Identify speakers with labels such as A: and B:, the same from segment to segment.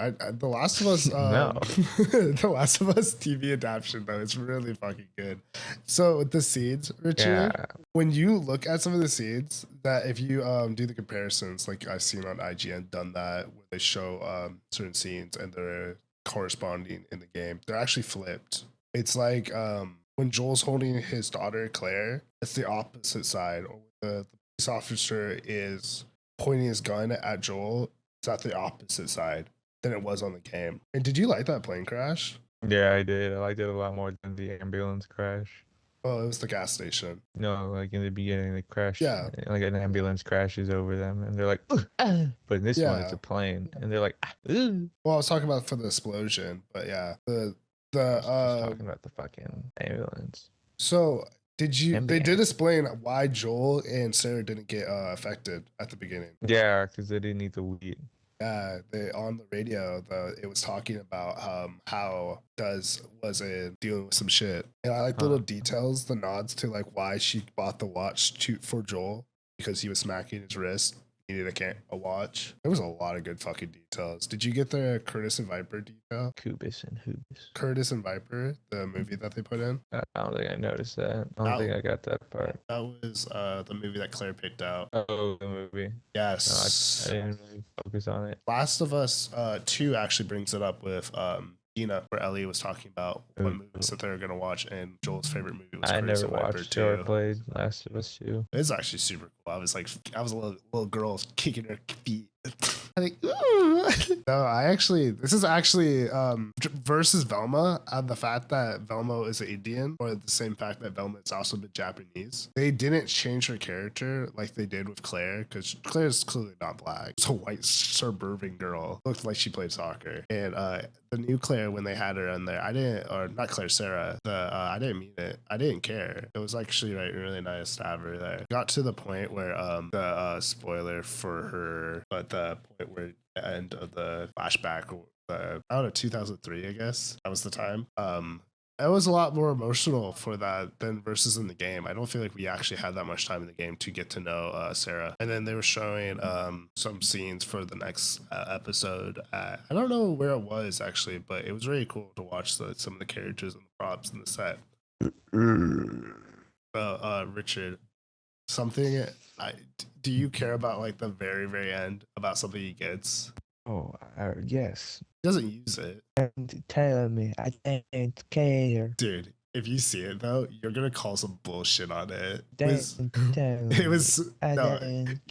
A: The Last of Us,
B: No.
A: The Last of Us TV adaptation though, it's really fucking good. So with the scenes, Richard,
B: Yeah.
A: when you look at some of the scenes, that if you do the comparisons, like I've seen on IGN done that, where they show certain scenes and they're corresponding in the game, they're actually flipped. It's like when Joel's holding his daughter Claire, it's the opposite side. Or the police officer is pointing his gun at Joel, it's at the opposite side than it was on the game. And did you like that plane crash?
B: Yeah, I did. I liked it a lot more than the ambulance crash.
A: Oh, it was the gas station.
B: No, like in the beginning, the crash,
A: Yeah.
B: like an ambulance crashes over them, and they're like, "Ugh, ah." But in this one, it's
A: Yeah.
B: a plane, and they're like, "Ah, ugh."
A: Well, I was talking about for the explosion, but yeah,
B: I was just talking about the fucking ambulance.
A: So did you? They did
B: Ambient.
A: explain why Joel and Sarah didn't get affected at the beginning.
B: Yeah, because they didn't need the weed.
A: Yeah, they on the radio it was talking about how Duz was dealing with some shit, and I like the little details, the nods to like why she bought the watch for Joel because he was smacking his wrist. He needed a watch. There was a lot of good fucking details. Did you get the Curtis and Viper detail?
B: Kubis and Hubis.
A: Curtis and Viper, the movie that they put in.
B: I don't think I noticed that. I don't think I got that part.
A: That was the movie that Claire picked out.
B: Oh, the movie.
A: Yes.
B: No, I didn't really focus on it.
A: Last of Us 2 actually brings it up with Dina, where Ellie was talking about what movies that they were gonna watch, and Joel's favorite movie was
B: I
A: Curtis
B: never
A: and Viper
B: watched
A: 2.
B: or played Last of Us 2.
A: It's actually super cool. I was a little girl kicking her feet. I think, ooh. No, this is actually versus Velma, and the fact that Velma is an Indian, or the same fact that Velma has also been Japanese. They didn't change her character like they did with Claire, because Claire is clearly not black. It's a white suburban girl. Looked like she played soccer. And the new Claire, when they had her in there, not Claire, Sarah. I didn't mean it. I didn't care. It was actually really nice to have her there. Got to the point where the spoiler for her, but the point where the end of the flashback, I don't know, 2003, I guess that was the time. It was a lot more emotional for that than versus in the game. I don't feel like we actually had that much time in the game to get to know Sarah. And then they were showing some scenes for the next episode. I don't know where it was actually, but it was really cool to watch some of the characters and the props in the set. Richard, do you care about like the very, very end about something he gets?
B: Oh, yes.
A: He doesn't use it.
B: And tell me, I don't care.
A: Dude, if you see it though, you're gonna call some bullshit on it.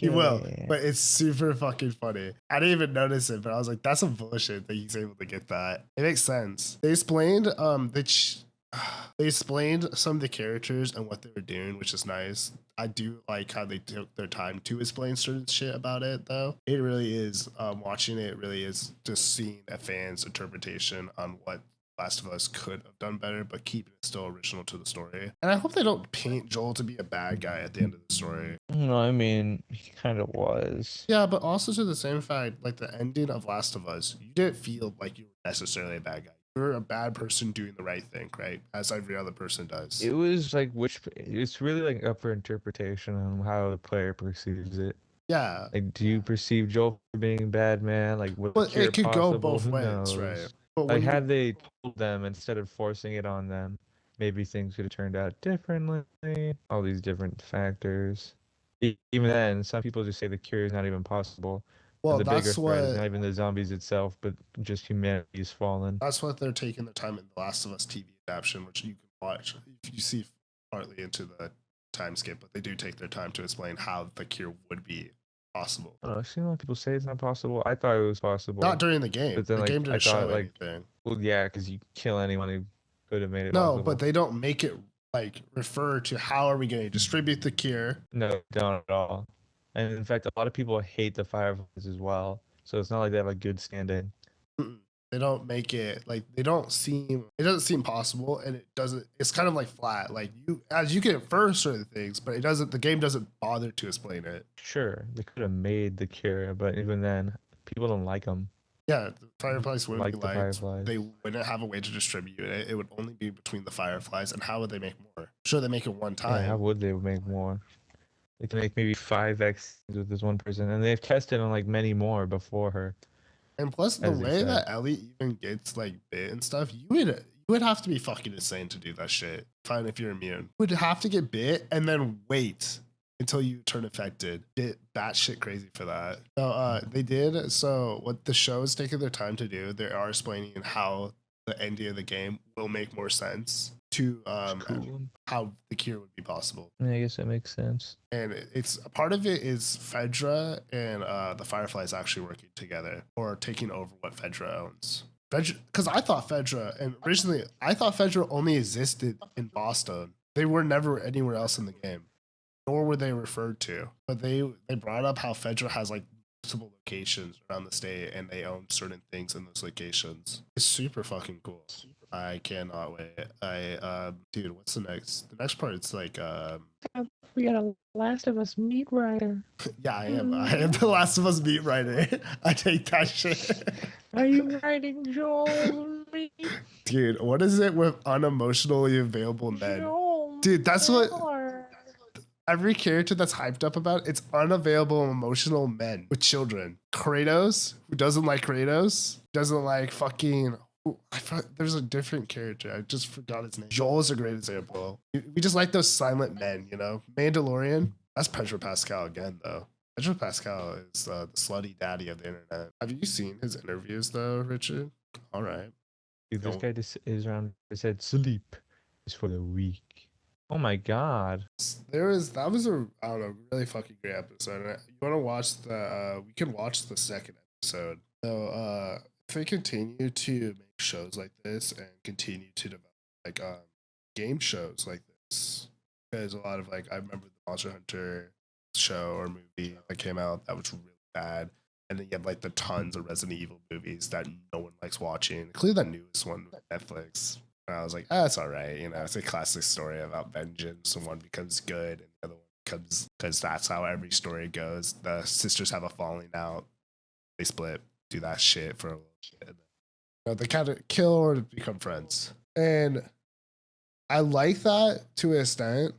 A: You will, but it's super fucking funny. I didn't even notice it, but I was like, that's some bullshit that he's able to get that. It makes sense. They explained they explained some of the characters and what they were doing, which is nice. I do like how they took their time to explain certain shit about it, though. It really is, watching it really is just seeing a fan's interpretation on what Last of Us could have done better, but keeping it still original to the story. And I hope they don't paint Joel to be a bad guy at the end of the story.
B: No, I mean, he kind of was.
A: Yeah, but also to the same fact, like the ending of Last of Us, you didn't feel like you were necessarily a bad guy. You're a bad person doing the right thing, right? As every other person does.
B: It was like it's really like up for interpretation on how the player perceives it.
A: Yeah.
B: Like, do you perceive Joel for being a bad man? Like,
A: but it could go both ways, right?
B: But like, had they told them instead of forcing it on them, maybe things could have turned out differently. All these different factors. Even then, some people just say the cure is not even possible. Well, the bigger threat is not even the zombies itself, but just humanity's fallen.
A: That's what they're taking their time in The Last of Us TV adaptation, which you can watch if you see partly into the time skip, but they do take their time to explain how the cure would be possible.
B: I've seen a lot of people say it's not possible. I thought it was possible.
A: Not during the game. But then, the game didn't show anything.
B: Well, yeah, because you kill anyone who could have made it possible.
A: No, but they don't make it like refer to how are we going to distribute the cure.
B: No, don't at all. And in fact, a lot of people hate the Fireflies as well. So it's not like they have a good standing.
A: They don't make it like it doesn't seem possible, and it's kind of like flat. Like you can infer certain things, but the game doesn't bother to explain it.
B: Sure, they could have made the cure, but even then, people don't like them.
A: Yeah, the Fireflies wouldn't be liked. They wouldn't have a way to distribute it. It would only be between the Fireflies, and how would they make more? Sure, they make it one time.
B: Yeah, how would they make more? They can make maybe 5x with this one person, and they've tested on like many more before her.
A: And plus, the
B: as they
A: way
B: said.
A: that Ellie even gets like bit and stuff, you would have to be fucking insane to do that shit. Fine if you're immune. You would have to get bit and then wait until you turn infected. Get batshit crazy for that. So they did. So what the show is taking their time to do, they are explaining how the ending of the game will make more sense to
B: Cool.
A: how the cure would be possible.
B: Yeah, I guess that makes sense.
A: And it's a part of it is Fedra and the Fireflies actually working together or taking over what Fedra owns. Because I thought Fedra, and originally I thought Fedra only existed in Boston. They were never anywhere else in the game, nor were they referred to. But they brought up how Fedra has like multiple locations around the state, and they own certain things in those locations. It's super fucking cool. I cannot wait. Dude, what's the next? The next part, it's like
B: We got a Last of Us meat writer.
A: yeah, I am the Last of Us beat writer. I take that shit.
B: Are you writing Joel meat?
A: Dude, what is it with unemotionally available men?
B: Joel
A: Dude, that's what
B: Miller.
A: every character that's hyped up about. It's unavailable emotional men with children. Kratos, who doesn't like Kratos, doesn't like fucking. There's a different character. I just forgot his name. Joel is a great example. We just like those silent men, you know? Mandalorian, that's Pedro Pascal again, though. Pedro Pascal is the slutty daddy of the internet. Have you seen his interviews, though, Richard? All right.
B: Dude, this guy just is around. He said sleep is for the weak. Oh my god.
A: That was a, I don't know, really fucking great episode. You want to watch we can watch the second episode. So, if they continue to make shows like this and continue to develop like game shows like this, because a lot of like I remember the Monster Hunter show or movie that came out that was really bad, and then you have like the tons of Resident Evil movies that no one likes watching, including that newest one with Netflix. And I was like, it's all right, you know, it's a classic story about vengeance, and one becomes good and the other one becomes, because that's how every story goes. The sisters have a falling out, they split, do that shit for a little bit. They kind of kill or become friends. And I like that to an extent.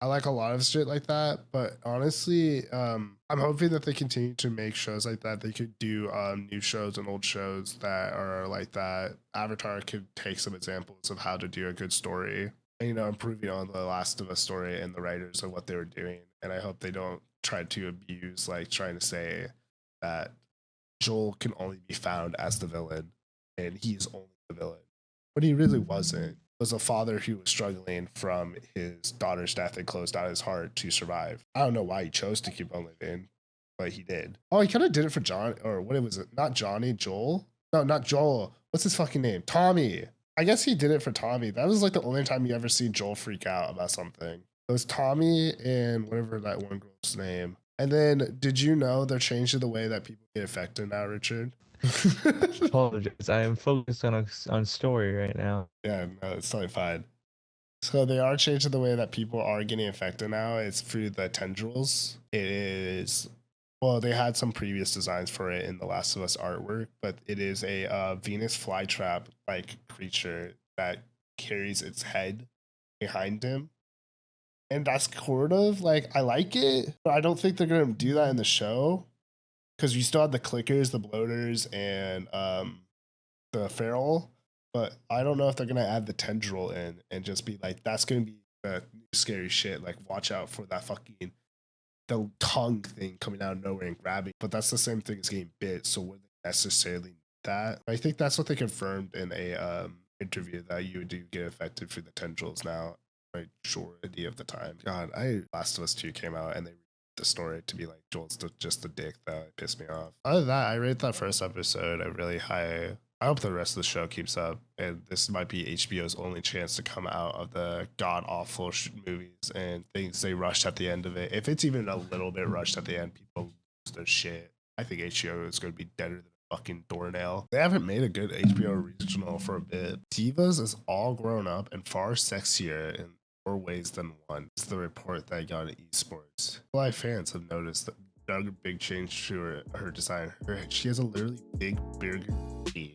A: I like a lot of shit like that. But honestly, I'm hoping that they continue to make shows like that. They could do new shows and old shows that are like that. Avatar could take some examples of how to do a good story. And, you know, improving on the Last of Us story and the writers of what they were doing. And I hope they don't try to abuse, like trying to say that Joel can only be found as the villain and he's only the villain. But he really wasn't. It was a father who was struggling from his daughter's death and closed out his heart to survive. I don't know why he chose to keep on living, but he did. Oh, he kind of did it for John, or what was it? Not Johnny, Joel? No, not Joel. What's his fucking name? Tommy. I guess he did it for Tommy. That was like the only time you ever see Joel freak out about something. It was Tommy and whatever that one girl's name. And then, did you know they're changing the way that people get affected now, Richard?
B: Apologize. I am focused on story right now.
A: Yeah, no, it's totally fine. So they are changing the way that people are getting infected now. It's through the tendrils. It is, well, they had some previous designs for it in the Last of Us artwork, but it is a Venus flytrap like creature that carries its head behind him. And that's sort of like, I like it, but I don't think they're going to do that in the show because you still have the clickers, the bloaters, and the feral. But I don't know if they're going to add the tendril in and just be like, that's going to be the scary shit. Like, watch out for that fucking, the tongue thing coming out of nowhere and grabbing. But that's the same thing as getting bit. So would they necessarily need that? I think that's what they confirmed in a interview, that you do get affected through the tendrils now. Majority of the time. God, Last of Us 2 came out and they the story to be like Joel's just the dick. That pissed me off. Other than that, I rate that first episode a really high. I hope the rest of the show keeps up, and this might be HBO's only chance to come out of the god awful movies and things they rushed at the end of it. If it's even a little bit rushed at the end, people lose their shit. I think HBO is going to be deader than a fucking doornail. They haven't made a good HBO original for a bit. Divas is all grown up and far sexier in more ways than one. It's the report that got at esports. Live fans have noticed that another big change to her design. She has a literally big, bigger booty